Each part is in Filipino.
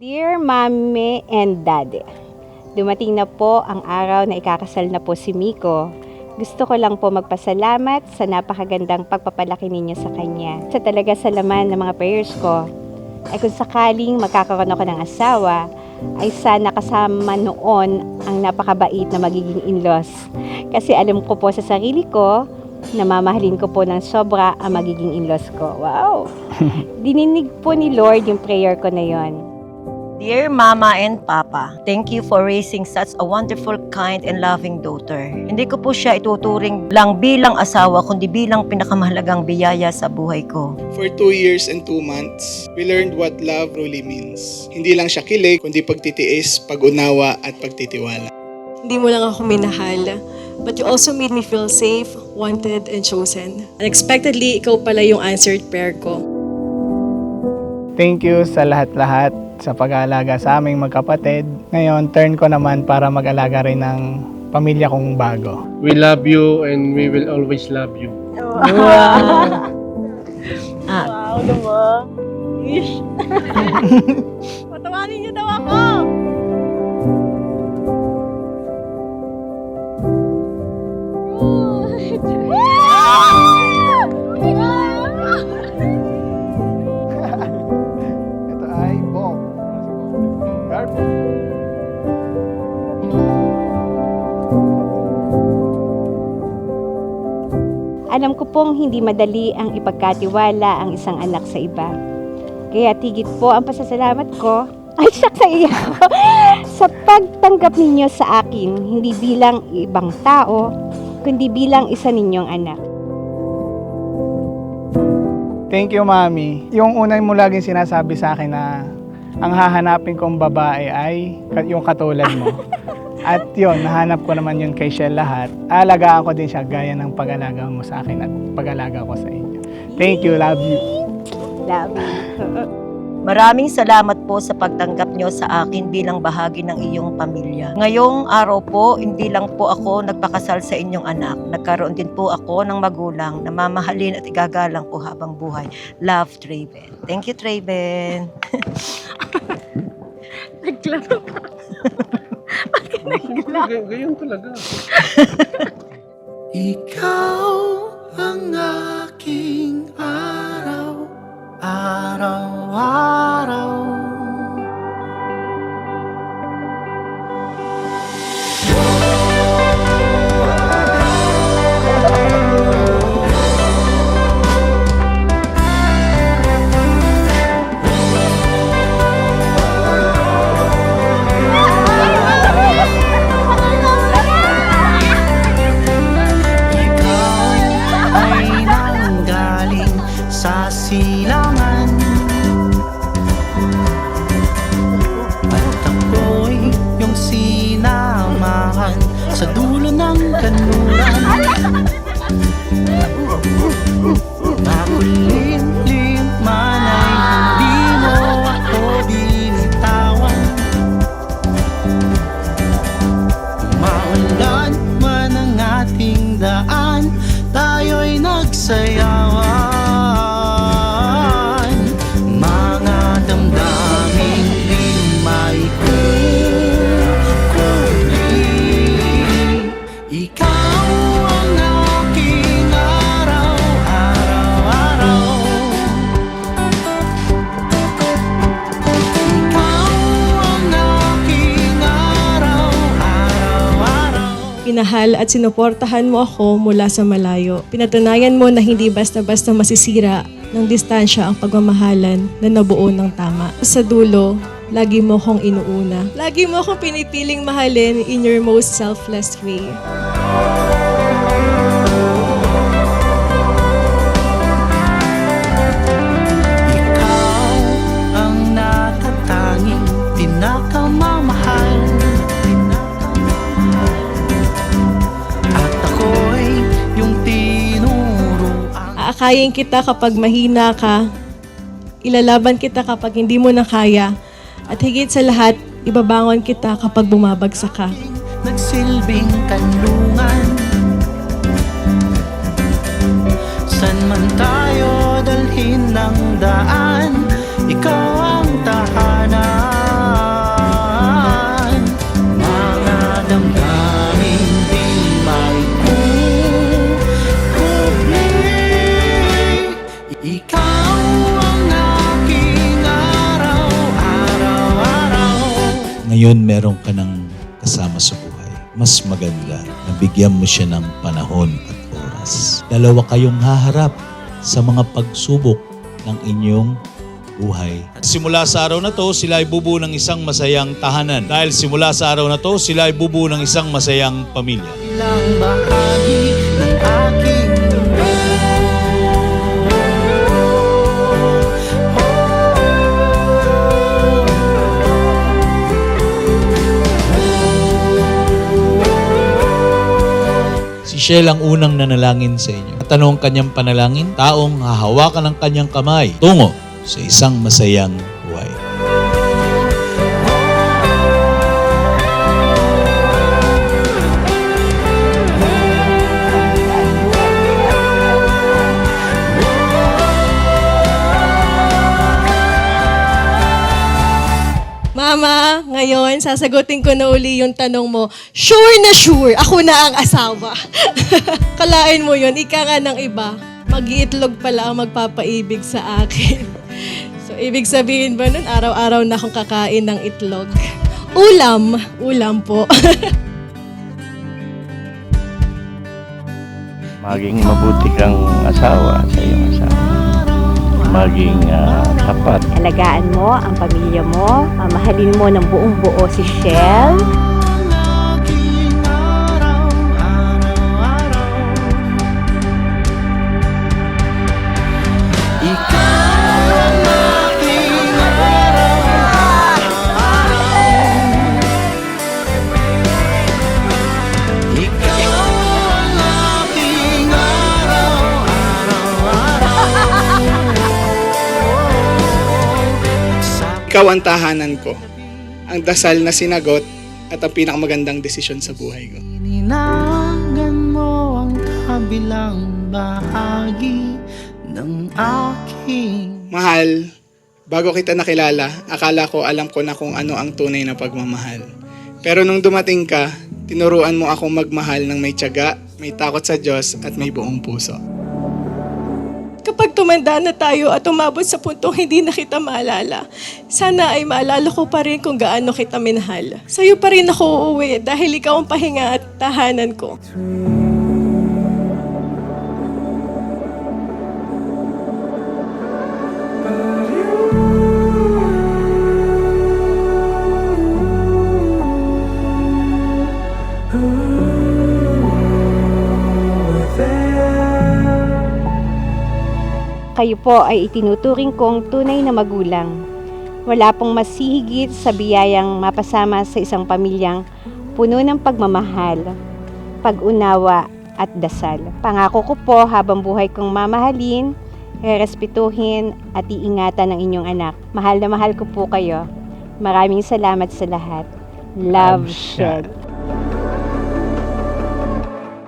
Dear Mommy and Daddy, dumating na po ang araw na ikakasal na po si Miko. Gusto ko lang po magpasalamat sa napakagandang pagpapalaki ninyo sa kanya. Talaga sa laman ng mga prayers ko, ay kung sakaling magkakaroon ako ng asawa, ay sana kasama noon ang napakabait na magiging in-laws. Kasi alam ko po sa sarili ko, na mamahalin ko po ng sobra ang magiging in-laws ko. Wow! Dininig po ni Lord yung prayer ko na yon. Dear Mama and Papa, thank you for raising such a wonderful, kind, and loving daughter. Hindi ko po siya ituturing lang bilang asawa, kundi bilang pinakamahalagang biyaya sa buhay ko. For 2 years and 2 months, we learned what love really means. Hindi lang siya kilig, kundi pagtitiis, pag-unawa, at pagtitiwala. Hindi mo lang ako minahal, but you also made me feel safe, wanted, and chosen. Unexpectedly, ikaw pala yung answered prayer ko. Thank you sa lahat-lahat sa pag-aalaga sa aming magkapatid. Ngayon, turn ko naman para mag-alaga rin ng pamilya kong bago. We love you and we will always love you. Wow naman. Ish. Patawanin niyo daw ako. Ito ay Bong. Garbo. Alam ko pong hindi madali ang ipagkatiwala ang isang anak sa iba. Kaya tigit po ang pasasalamat ko, ay sa iyo, sa pagtanggap ninyo sa akin, hindi bilang ibang tao, kundi bilang isa ninyong anak. Thank you, Mami. Yung unay mo laging sinasabi sa akin na ang hahanapin kong babae ay yung katulad mo. At yun, nahanap ko naman yun kay Shell lahat. Alagaan ko din siya gaya ng pag-alaga mo sa akin at pag-alaga ko sa inyo. Thank you, love you. Love you. Maraming salamat po sa pagtanggap nyo sa akin bilang bahagi ng iyong pamilya. Ngayong araw po, hindi lang po ako nagpakasal sa inyong anak. Nagkaroon din po ako ng magulang na mamahalin at igagalang po habang buhay. Love, Traven. Thank you, Traven. Naglaro ka. Ganyan talaga. Ikaw ang aking araw, araw-araw. Sa silangan at ako'y yung sinamahan sa dulo ng kanluran. Makulimlim man ay hindi mo ako binitawan. Maulan man ang ating daan, tayo'y nagsayawan. Pinahal at sinuportahan mo ako mula sa malayo. Pinatunayan mo na hindi basta-basta masisira ng distansya ang pagmamahalan na nabuo ng tama. Sa dulo, lagi mo akong inuuna. Lagi mo akong pinipiling mahalin in your most selfless way. Ikaw ang natatanging pinakamamahal. At ako'y yung tinuruan. Aakayin kita kapag mahina ka, ilalaban kita kapag hindi mo na kaya, at higit sa lahat, ibabangon kita kapag bumabagsak ka. Nagsilbing kanlungan. San man tayo dalhin ng daan, ikaw ang tahanan. Ngayon meron ka ng kasama sa buhay. Mas maganda na bigyan mo siya ng panahon at oras. Dalawa kayong haharap sa mga pagsubok ng inyong buhay. Simula sa araw na to, sila ay bubuo ng isang masayang tahanan. Dahil simula sa araw na to, sila ay bubuo ng isang masayang pamilya. Ilang bahagi ng aking Si Shell ang unang nanalangin sa inyo. At ano ang kanyang panalangin? Taong hahawakan ng kanyang kamay tungo sa isang masayang buhay. Mama, ngayon sasagutin ko na uli yung tanong mo. Sure na sure, ako na ang asawa. Kalain mo yun, ika nga ng iba. Mag-iitlog pala ang magpapaibig sa akin. So, ibig sabihin ba nun, araw-araw na akong kakain ng itlog? Ulam po. Maging mabuti kang asawa sa iyong asawa. Maging tapat. Alagaan mo ang pamilya mo, mamahalin mo ng buong buo si Shell. aking araw, araw-araw. Ikaw ang aking araw, araw-araw. Ikaw ang aking araw, araw-araw. Ikaw ang tahanan ko, ang dasal na sinagot at ang pinakamagandang desisyon sa buhay ko. Ininangan mo ang kabilang bahagi ng aking Mahal, bago kita nakilala, akala ko alam ko na kung ano ang tunay na pagmamahal. Pero nung dumating ka, tinuruan mo akong magmahal ng may tiyaga, may takot sa Diyos at may buong puso. Kapag tumanda na tayo at umabot sa puntong hindi na kita maalala, sana ay maalala ko pa rin kung gaano kita minahal. Sa'yo pa rin ako uuwi dahil ikaw ang pahinga at tahanan ko. Kayo po ay itinuturing kong tunay na magulang. Wala pong masihigit sa biyayang mapasama sa isang pamilyang puno ng pagmamahal, pag-unawa at dasal. Pangako ko po habang buhay kong mamahalin, respetuhin at iingatan ng inyong anak. Mahal na mahal ko po kayo. Maraming salamat sa lahat. Love, Shell.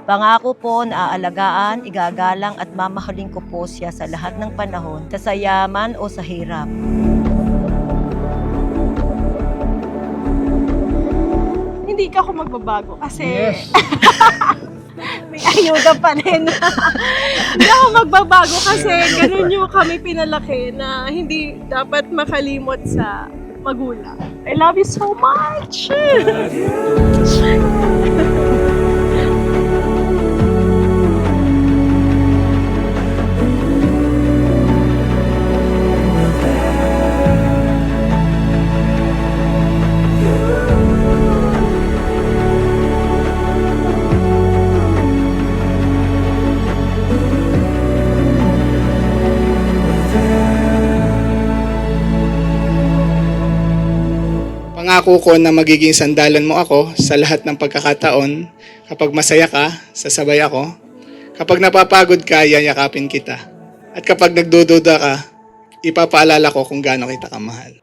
Pangako po na aalagaan, igagalang at mamahalin ko po siya sa lahat ng panahon, sa yaman o sa hirap. Hindi ka ako magbabago kasi may ayuda pa rin. Hindi ako magbabago kasi ganun yung kami pinalaki na hindi dapat makalimot sa magulang. I love you so much! Pangako ko na magiging sandalan mo ako sa lahat ng pagkakataon. Kapag masaya ka, sasabay ako. Kapag napapagod ka, yayakapin kita. At kapag nagdududa ka, ipapaalala ko kung gaano kita kamahal.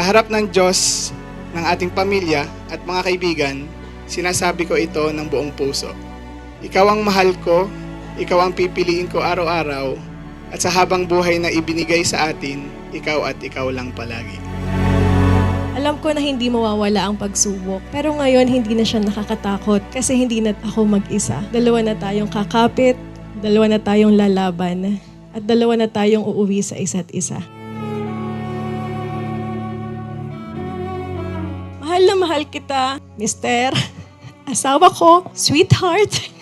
harap ng Diyos, ng ating pamilya at mga kaibigan, sinasabi ko ito ng buong puso. Ikaw ang mahal ko, ikaw ang pipiliin ko araw-araw, at sa habang buhay na ibinigay sa atin, ikaw at ikaw lang palagi. Alam ko na hindi mawawala ang pagsubok, pero ngayon hindi na siya nakakatakot kasi hindi na ako mag-isa. Dalawa na tayong kakapit, dalawa na tayong lalaban, at dalawa na tayong uuwi sa isa't isa. Mahal na mahal kita, Mister. Asawa ko, sweetheart.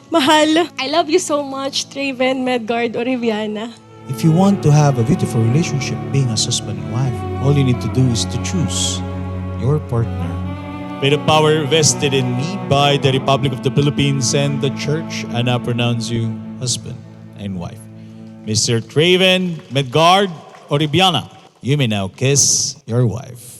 Mahal, I love you so much, Traven, Medgard, Oriviana. If you want to have a beautiful relationship being as husband and wife, all you need to do is to choose your partner. By the power vested in me by the Republic of the Philippines and the Church, I now pronounce you husband and wife. Mr. Traven, Medgard, Oribiana, you may now kiss your wife.